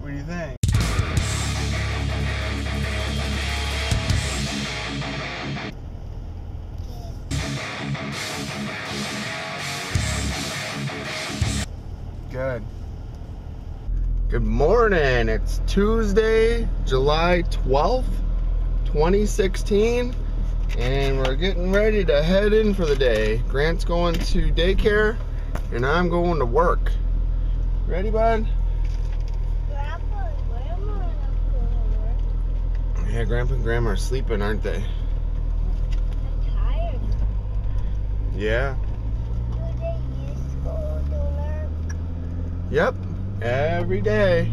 What do you think? Good. Good morning. It's Tuesday, July 12th, 2016, and we're getting ready to head in for the day. Grant's going to daycare, and I'm going to work. Ready, bud? Grandpa and Grandma are not going to work. Yeah, Grandpa and Grandma are sleeping, aren't they? I'm tired. Yeah. Do they use school to work? Yep. Every day.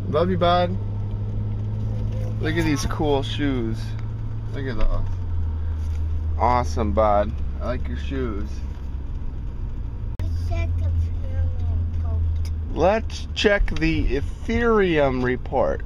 Love you, bud. Look at these cool shoes. Look at those. Awesome, bud. I like your shoes. Let's check the Ethereum report.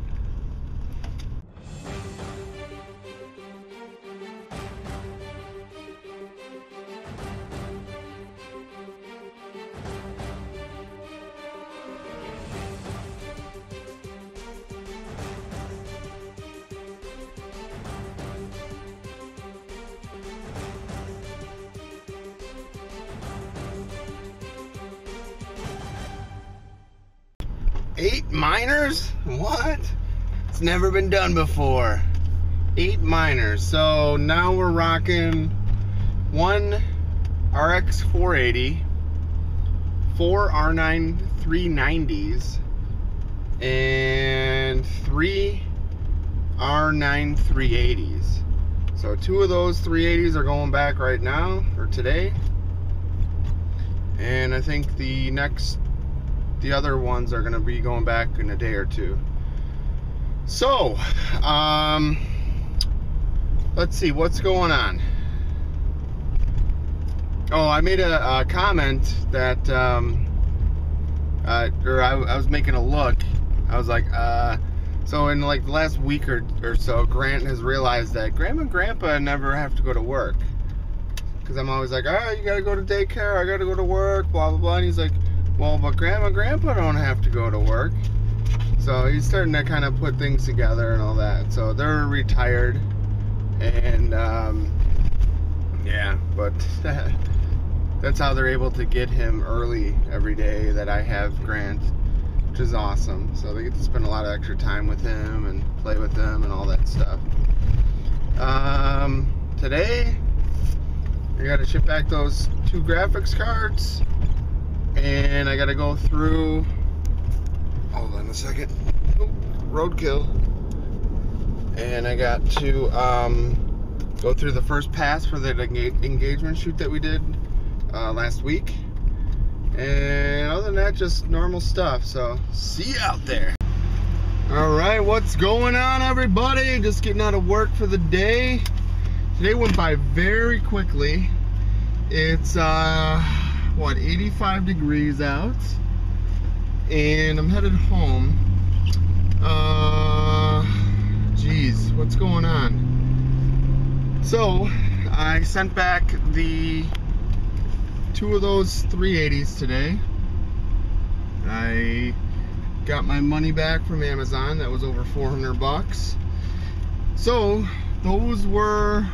Eight miners? What? It's never been done before. 8 miners. So now we're rocking one RX 480, 4 R9 390s, and 3 R9 380s. So 2 of those 380s are going back right now, or today. And I think the other ones are going to be going back in a day or two. So, let's see what's going on. Oh, I made a comment that, or I was making a look. I was like, so in like the last week or so, Grant has realized that Grandma and Grandpa never have to go to work. Because I'm always like, oh, you got to go to daycare, I got to go to work, blah, blah, blah. And he's like, well, but Grandma and Grandpa don't have to go to work. So he's starting to kind of put things together and all that. So they're retired. And, yeah, but that's how they're able to get him early every day that I have Grant, which is awesome. So they get to spend a lot of extra time with him and play with him and all that stuff. Today, I got to ship back those 2 graphics cards. And I gotta go through, hold on a second, roadkill. And I got to go through the first pass for the engagement shoot that we did last week. And other than that, just normal stuff. So, see you out there. Alright, what's going on, everybody? Just getting out of work for the day. Today went by very quickly. It's, what, 85 degrees out, and I'm headed home. Geez, what's going on? So I sent back the 2 of those 380s today. I got my money back from Amazon. That was over 400 bucks. So those were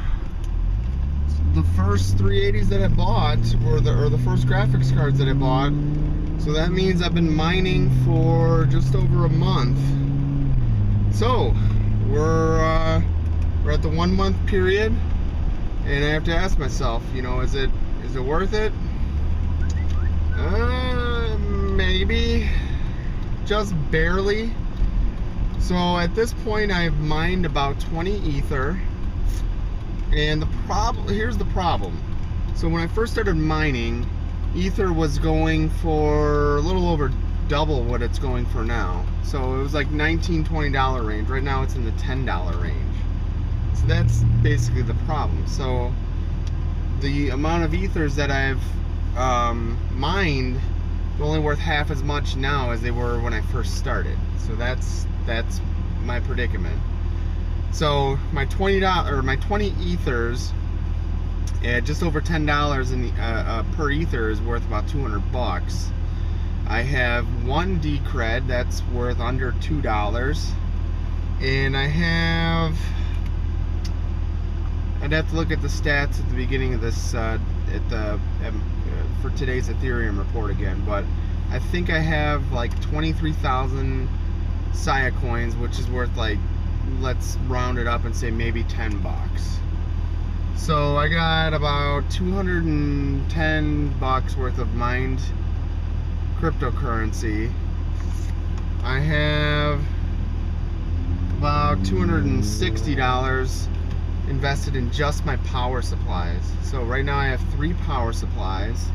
the first 380s that I bought, or the first graphics cards that I bought. So that means I've been mining for just over a month. So we're at the 1 month period, and I have to ask myself, you know, is it worth it? Maybe, just barely. So at this point, I've mined about 20 ether. And here's the problem. So when I first started mining, ether was going for a little over double what it's going for now. So it was like $19, $20 range. Right now it's in the $10 range. So that's basically the problem. So the amount of ethers that I've mined are only worth half as much now as they were when I first started. So that's my predicament. So my $20 or my 20 ethers at just over $10 in the, per ether is worth about 200 bucks. I have one Decred that's worth under $2, and I'd have to look at the stats at the beginning of this for today's Ethereum report again, but I think I have like 23,000 Saya coins, which is worth, like, let's round it up and say maybe 10 bucks. So I got about 210 bucks worth of mined cryptocurrency. I have about $260 invested in just my power supplies. So right now I have 3 power supplies.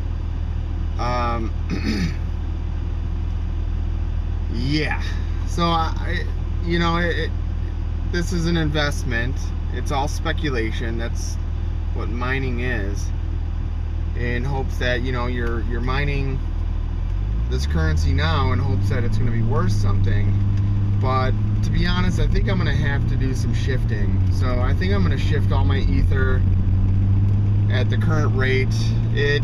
Yeah. So this is an investment. It's all speculation. That's what mining is. In hopes that, you're mining this currency now in hopes that it's going to be worth something. But to be honest, I think I'm going to have to do some shifting. So I think I'm going to shift all my ether at the current rate. It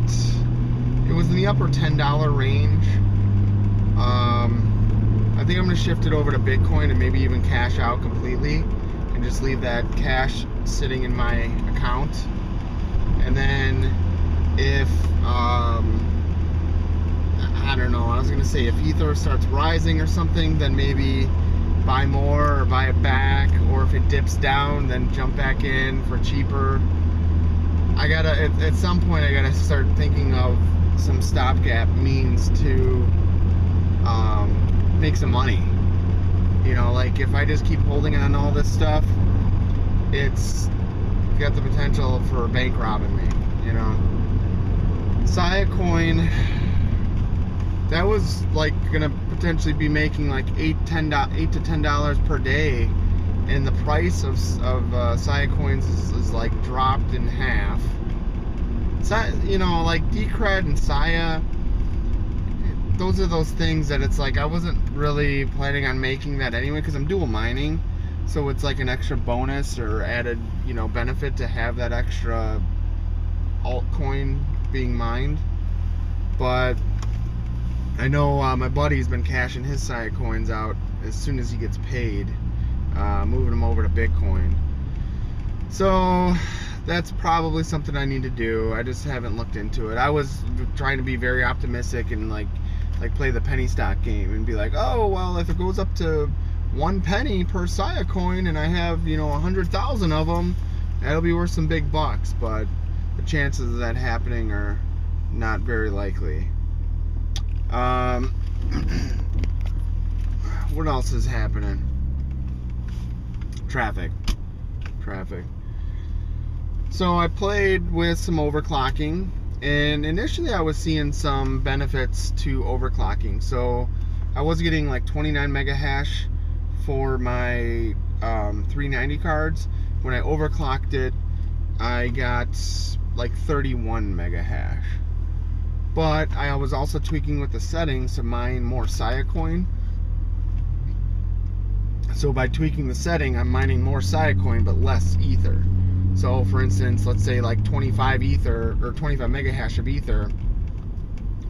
was in the upper $10 range. I think I'm going to shift it over to Bitcoin and maybe even cash out completely and just leave that cash sitting in my account. And then if I don't know, I was going to say if ether starts rising or something, then maybe buy more or buy it back, or if it dips down, then jump back in for cheaper. At some point I gotta start thinking of some stopgap means to make some money. Like if I just keep holding on all this stuff, it's got the potential for bank robbing me. Saya coin, that was like gonna potentially be making like $8 to $10 per day, and the price of Saya coins is like dropped in half. Like Decred and Saya, those are those things that it's like I wasn't really planning on making that anyway because I'm dual mining, so it's like an extra bonus or added benefit to have that extra altcoin being mined. But I know my buddy's been cashing his Saya coins out as soon as he gets paid, moving them over to Bitcoin. So that's probably something I need to do. I just haven't looked into it. I was trying to be very optimistic and like play the penny stock game and be like, oh well, if it goes up to 1 penny per Saya coin and I have 100,000 of them, that'll be worth some big bucks. But the chances of that happening are not very likely. What else is happening? Traffic. So I played with some overclocking, and initially I was seeing some benefits to overclocking. So I was getting like 29 mega hash for my 390 cards. When I overclocked it, I got like 31 mega hash. But I was also tweaking with the settings to mine more Saya coin. So by tweaking the setting, I'm mining more Saya coin but less ether. So for instance, let's say like 25 ether or 25 mega hash of ether,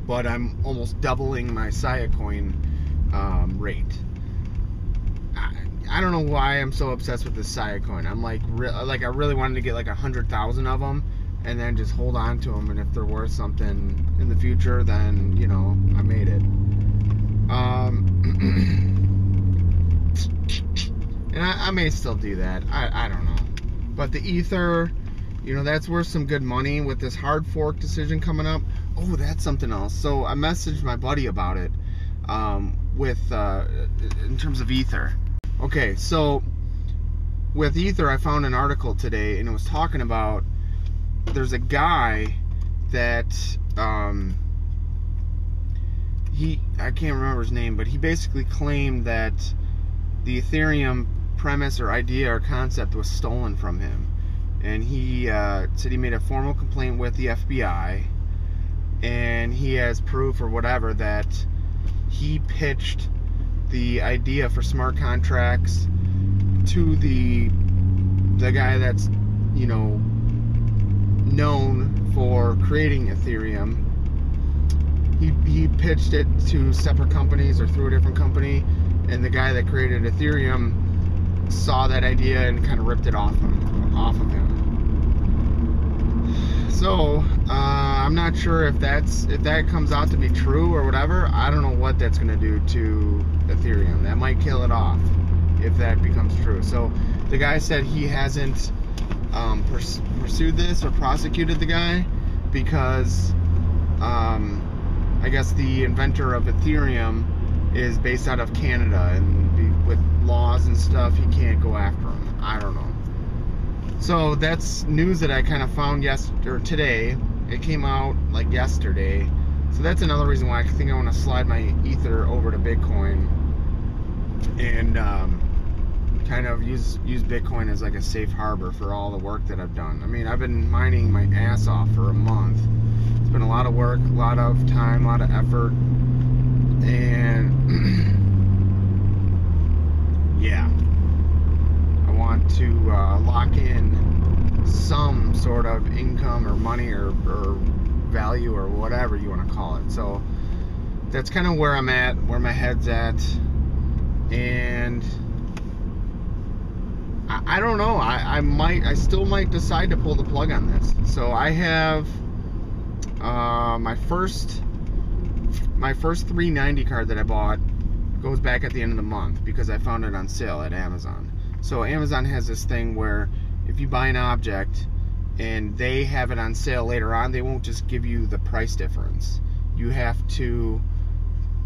but I'm almost doubling my Saya coin rate. I don't know why I'm so obsessed with this Saya coin. I'm like I really wanted to get like 100,000 of them and then just hold on to them, and if they're worth something in the future, then I made it. And I may still do that. I don't know. But the ether, that's worth some good money with this hard fork decision coming up. Oh, that's something else. So I messaged my buddy about it in terms of ether. Okay, so with ether, I found an article today, and it was talking about there's a guy that I can't remember his name, but he basically claimed that the Ethereum premise or idea or concept was stolen from him, and he said he made a formal complaint with the FBI, and he has proof or whatever that he pitched the idea for smart contracts to the guy that's known for creating Ethereum. He pitched it to separate companies or through a different company, and the guy that created Ethereum saw that idea and kind of ripped it off of him. So I'm not sure if that comes out to be true or whatever. I don't know what that's going to do to Ethereum. That might kill it off if that becomes true. So the guy said he hasn't pursued this or prosecuted the guy because I guess the inventor of Ethereum is based out of Canada, and with laws and stuff, he can't go after him. I don't know. So that's news that I kind of found today. It came out like yesterday. So that's another reason why I think I want to slide my Ether over to Bitcoin and kind of use Bitcoin as like a safe harbor for all the work that I've done. I mean, I've been mining my ass off for a month. It's been a lot of work, a lot of time, a lot of effort, and yeah, I want to lock in some sort of income or money or value or whatever you want to call it. So that's kind of where I'm at, where my head's at, and I don't know. I still might decide to pull the plug on this. So I have my first 390 card that I bought goes back at the end of the month because I found it on sale at Amazon. So Amazon has this thing where if you buy an object and they have it on sale later on, they won't just give you the price difference. You have to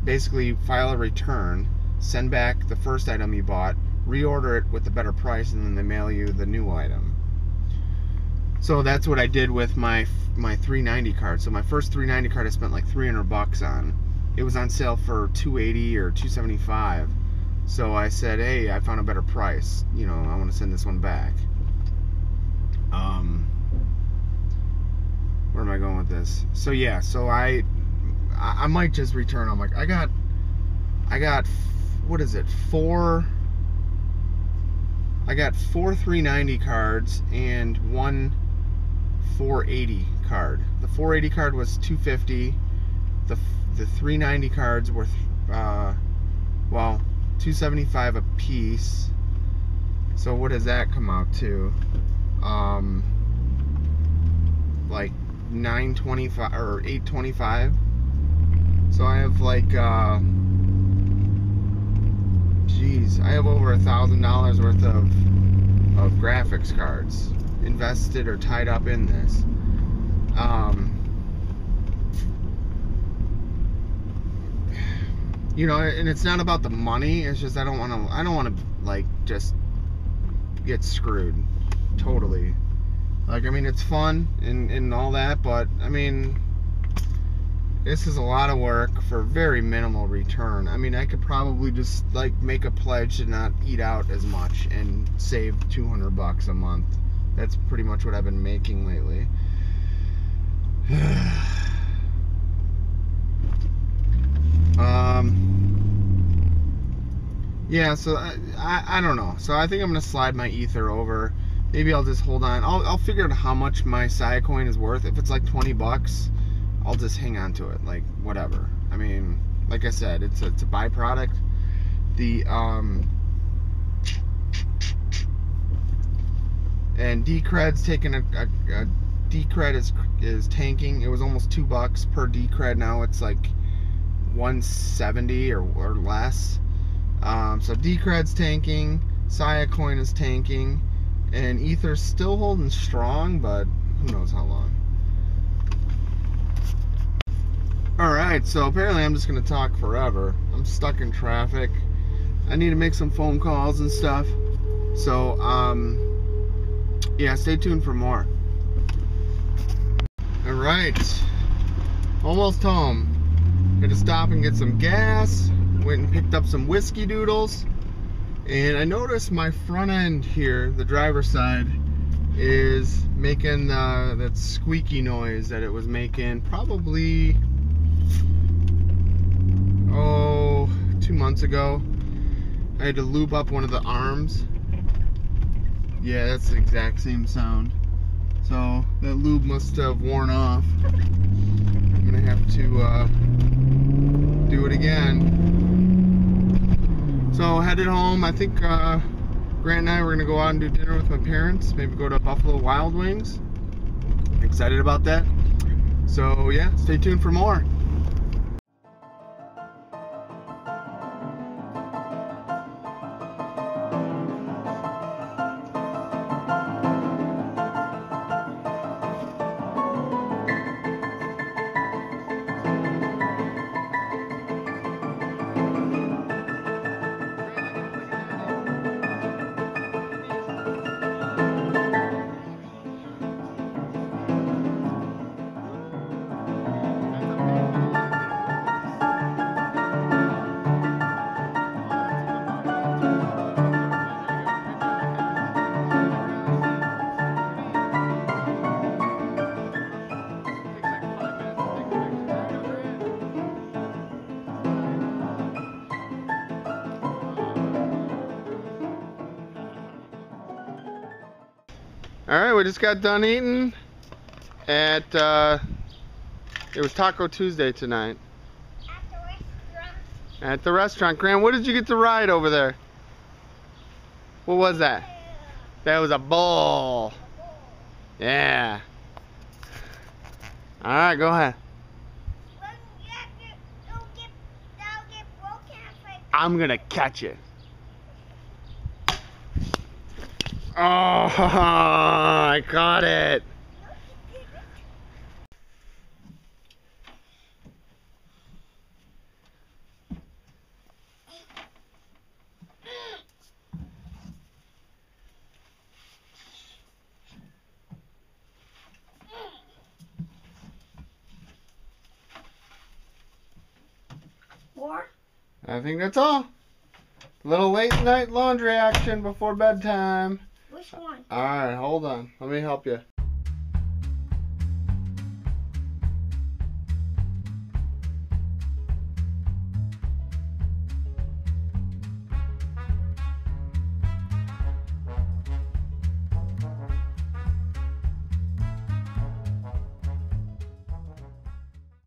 basically file a return, send back the first item you bought, reorder it with a better price, and then they mail you the new item. So that's what I did with my 390 card. So my first 390 card I spent like $300 on. It was on sale for $280 or $275. So I said, hey, I found a better price. You know, I want to send this one back. Where am I going with this? So yeah, so I might just return. I'm like, I got what is it? I got four 390 cards and one 480 card. The 480 card was $250. The 390 cards were well, $275 a piece. So what does that come out to? Like $925 or $825. So I have like geez, I have over $1,000 worth of graphics cards invested or tied up in this. You know, and it's not about the money. It's just I don't want to like just get screwed totally. Like, I mean, it's fun and all that, but I mean, this is a lot of work for very minimal return. I mean, I could probably just like make a pledge to not eat out as much and save $200 a month. That's pretty much what I've been making lately. Yeah, so I don't know. So I think I'm gonna slide my Ether over. Maybe I'll just hold on. I'll figure out how much my Sia coin is worth. If it's like $20, I'll just hang on to it. Like, whatever. I mean, like I said, it's a byproduct. The and Decred's taking a Decred is tanking. It was almost $2 per Decred. Now it's like $170 or less. So Decred's tanking, Sia coin is tanking, and Ether's still holding strong, but who knows how long. Alright, so apparently I'm just going to talk forever. I'm stuck in traffic. I need to make some phone calls and stuff. So, yeah, stay tuned for more. Alright, almost home. Had to stop and get some gas. Went and picked up some whiskey doodles. And I noticed my front end here, the driver's side, is making that squeaky noise that it was making probably 2 months ago. I had to lube up one of the arms. Yeah, that's the exact same sound. So that lube must have worn off. I'm gonna have to do it again. So headed home. I think Grant and I were gonna go out and do dinner with my parents. Maybe go to Buffalo Wild Wings. Excited about that. So yeah, stay tuned for more. Alright, we just got done eating at, it was Taco Tuesday tonight. At the restaurant. At the restaurant. Grant, what did you get to ride over there? What was that? That was a bull. Yeah. Alright, go ahead. Well, that'll get broken if I... I'm gonna catch it. Oh, I caught it. More? I think that's all. Little late night laundry action before bedtime. Which one? Alright, hold on. Let me help you.